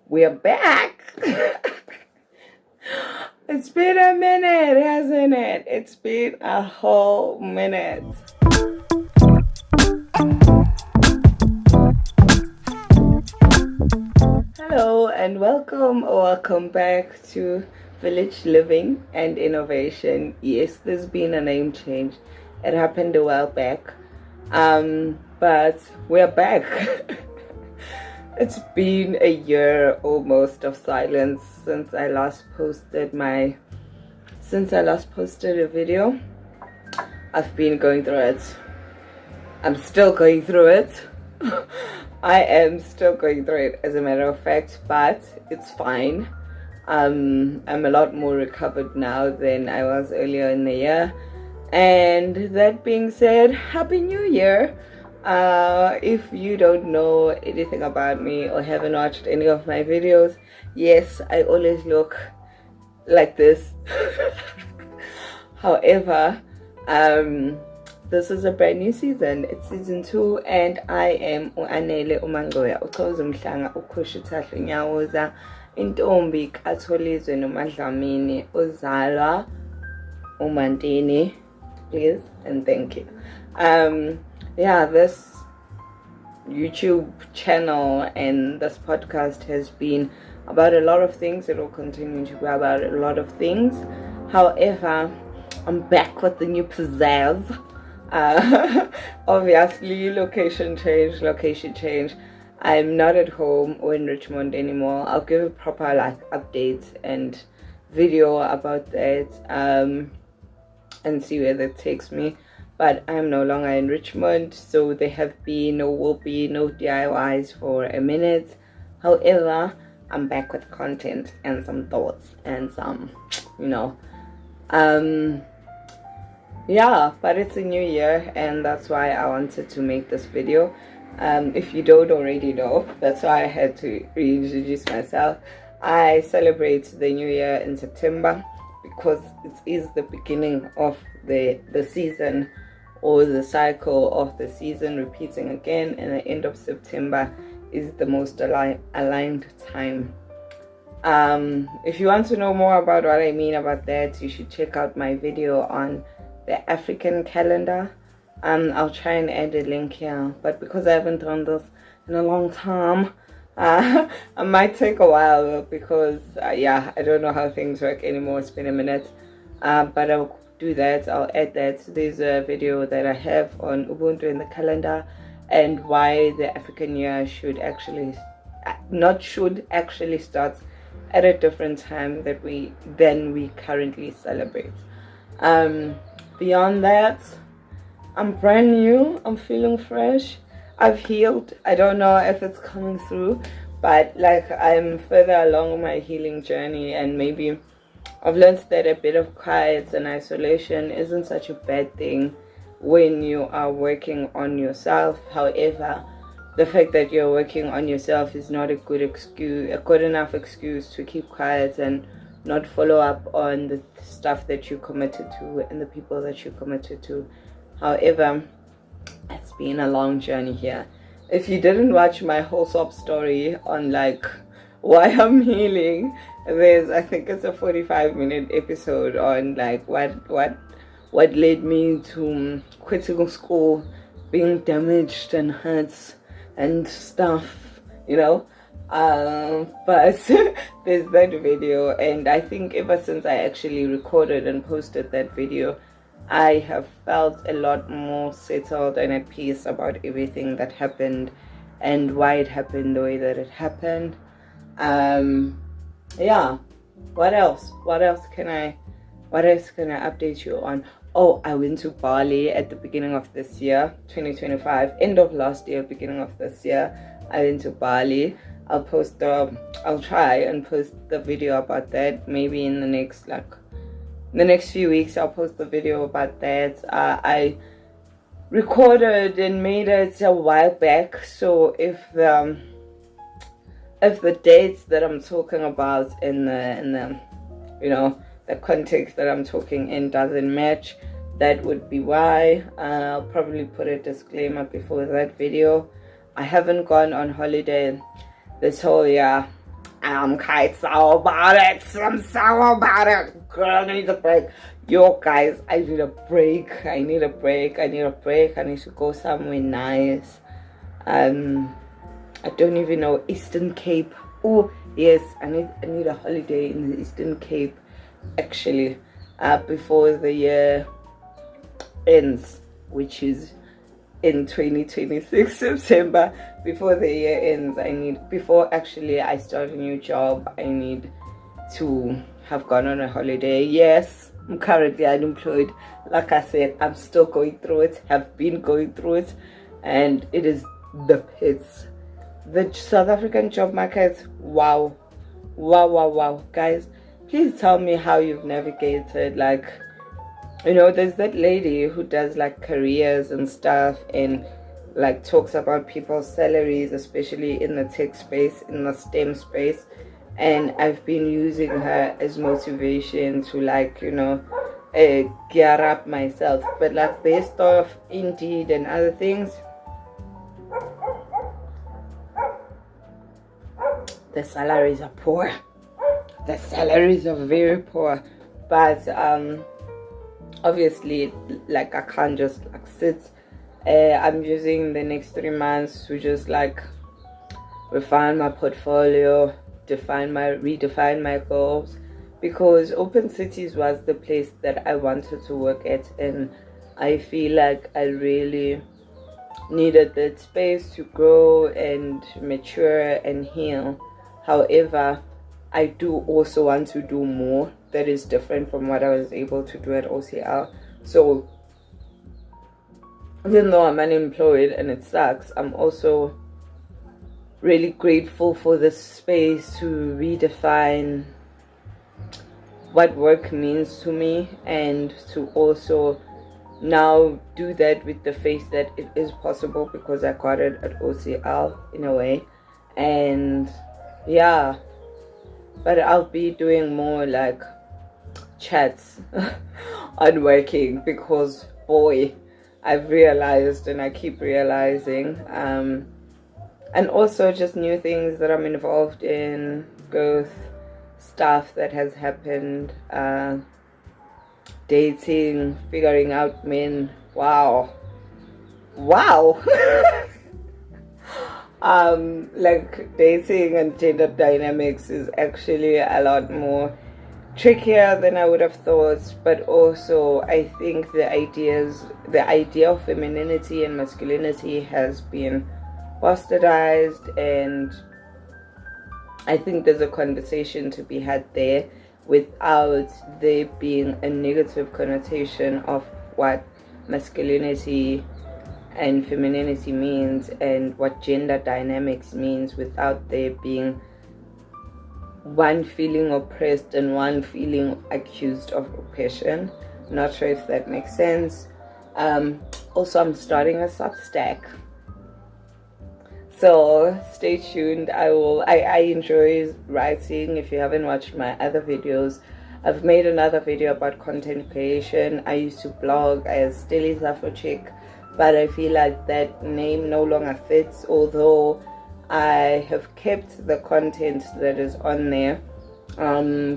we're back. It's been a minute, hasn't it? It's been a whole minute. Hello and welcome back to Village Living and Innovation. Yes, there's been a name change. It happened a while back, but we're back. It's been a year almost of silence since I last posted a video. I've been going through it. I'm still going through it. I am still going through it, as a matter of fact, but it's fine. I'm a lot more recovered now than I was earlier in the year. And that being said, Happy New Year! If you don't know anything about me or haven't watched any of my videos, yes, I always look like this. However, this is a brand new season. It's season 2, and I am uAnele uMangoya uChozumhlanga uKhushithahle Nyawoza intombi kaTholizwe noMadlamini uzalwa uMantini, please and thank you. This YouTube channel and this podcast has been about a lot of things. It will continue to be about a lot of things. However, I'm back with the new pizzazz. Obviously, location change. I'm not at home or in Richmond anymore. I'll give a proper updates and video about that and see where that takes me. But I'm no longer in Richmond, so there have been or will be no DIYs for a minute. However, I'm back with content and some thoughts and some, but it's a new year, and that's why I wanted to make this video. If you don't already know, that's why I had to reintroduce myself. I celebrate the new year in September because it is the beginning of the season, or the cycle of the season repeating again, and the end of September is the most aligned time. If you want to know more about what I mean about that, you should check out my video on the African calendar. I'll try and add a link here, but because I haven't done this in a long time, it might take a while because I don't know how things work anymore. It's been a minute, but I'll do that. I'll add that. There's a video that I have on Ubuntu in the calendar and why the African year should actually start at a different time than we currently celebrate. Beyond that, I'm brand new. I'm feeling fresh. I've healed. I don't know if it's coming through, but I'm further along my healing journey, and maybe I've learned that a bit of quiet and isolation isn't such a bad thing when you are working on yourself. However, the fact that you're working on yourself is not a good enough excuse to keep quiet and not follow up on the stuff that you committed to and the people that you committed to. However, it's been a long journey here. If you didn't watch my whole sob story on why I'm healing, I think it's a 45-minute episode on what led me to quitting school, being damaged and hurt and stuff, but there's that video, and I think ever since I actually recorded and posted that video, I have felt a lot more settled and at peace about everything that happened and why it happened the way that it happened. What else can I update you on? I went to Bali at the beginning of this year, 2025, end of last year, beginning of this year. I went to Bali. I'll try and post the video about that maybe in the next few weeks. I'll post the video about that. I recorded and made it a while back, so if the dates that I'm talking about in the the context that I'm talking in doesn't match, that would be why. I'll probably put a disclaimer before that video. I haven't gone on holiday this whole year. I'm quite sour about it. I'm sour about it. Girl, I need a break. Yo, guys, I need a break. I need a break. I need a break. I need to go somewhere nice. I don't even know. Eastern Cape. Oh, yes. I need a holiday in the Eastern Cape, actually, before the year ends, which is in 2026 September. Before the year ends, before actually I start a new job, I need to have gone on a holiday. Yes, I'm currently unemployed. Like I said, I'm still going through it, have been going through it, and it is the pits. The South African job market, wow, guys, please tell me how you've navigated. Like, you know, there's that lady who does like careers and stuff, and like talks about people's salaries, especially in the tech space, in the STEM space. And I've been using her as motivation to, like, you know, gear up myself. But like based off Indeed and other things, the salaries are poor. The salaries are very poor. But obviously, like, I can't just like sit. I'm using the next 3 months to just like refine my portfolio, redefine my goals, because Open Cities was the place that I wanted to work at, and I feel like I really needed that space to grow and mature and heal. However, I do also want to do more that is different from what I was able to do at OCL. So even though I'm unemployed and it sucks, I'm also really grateful for this space to redefine what work means to me, and to also now do that with the faith that it is possible, because I got it at OCL in a way. And yeah, but I'll be doing more like chats on working, because boy, I've realized, and I keep realizing, and also just new things that I'm involved in, growth stuff that has happened, dating, figuring out men. Wow like dating and gender dynamics is actually a lot more trickier than I would have thought. But also I think the idea of femininity and masculinity has been bastardized, and I think there's a conversation to be had there without there being a negative connotation of what masculinity and femininity means, and what gender dynamics means, without there being one feeling oppressed and one feeling accused of oppression. Not sure if that makes sense. Also, I'm starting a Substack, so stay tuned. I enjoy writing. If you haven't watched my other videos, I've made another video about content creation. I used to blog as Stilly's Afro Chick, but I feel like that name no longer fits, although I have kept the content that is on there,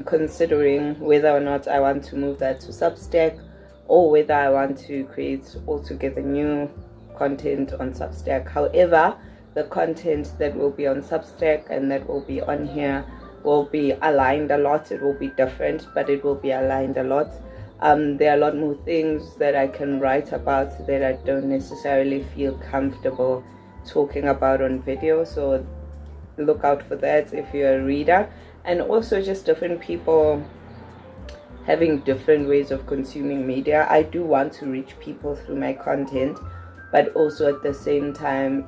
considering whether or not I want to move that to Substack, or whether I want to create altogether new content on Substack. However, the content that will be on Substack and that will be on here will be aligned a lot. It will be different, but it will be aligned a lot. There are a lot more things that I can write about that I don't necessarily feel comfortable talking about on video, so look out for that if you're a reader. And also just different people having different ways of consuming media. I do want to reach people through my content, but also at the same time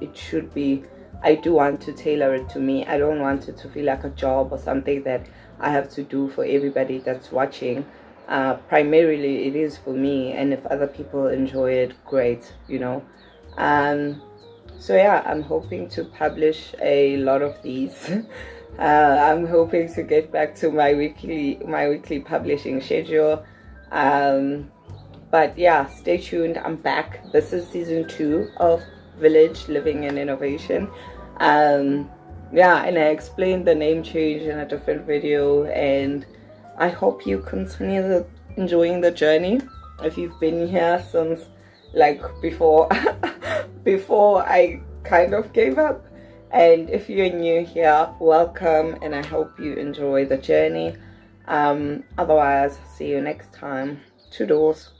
I do want to tailor it to me. I don't want it to feel like a job or something that I have to do for everybody that's watching. Primarily it is for me, and if other people enjoy it, great, you know. So yeah, I'm hoping to publish a lot of these. I'm hoping to get back to my weekly publishing schedule. But yeah, stay tuned. I'm back. This is season 2 of Village Living and Innovation. yeah, and I explained the name change in a different video, and I hope you continue enjoying the journey. If you've been here since like before before I kind of gave up, and if you're new here, welcome, and I hope you enjoy the journey. Otherwise, see you next time. Toodles.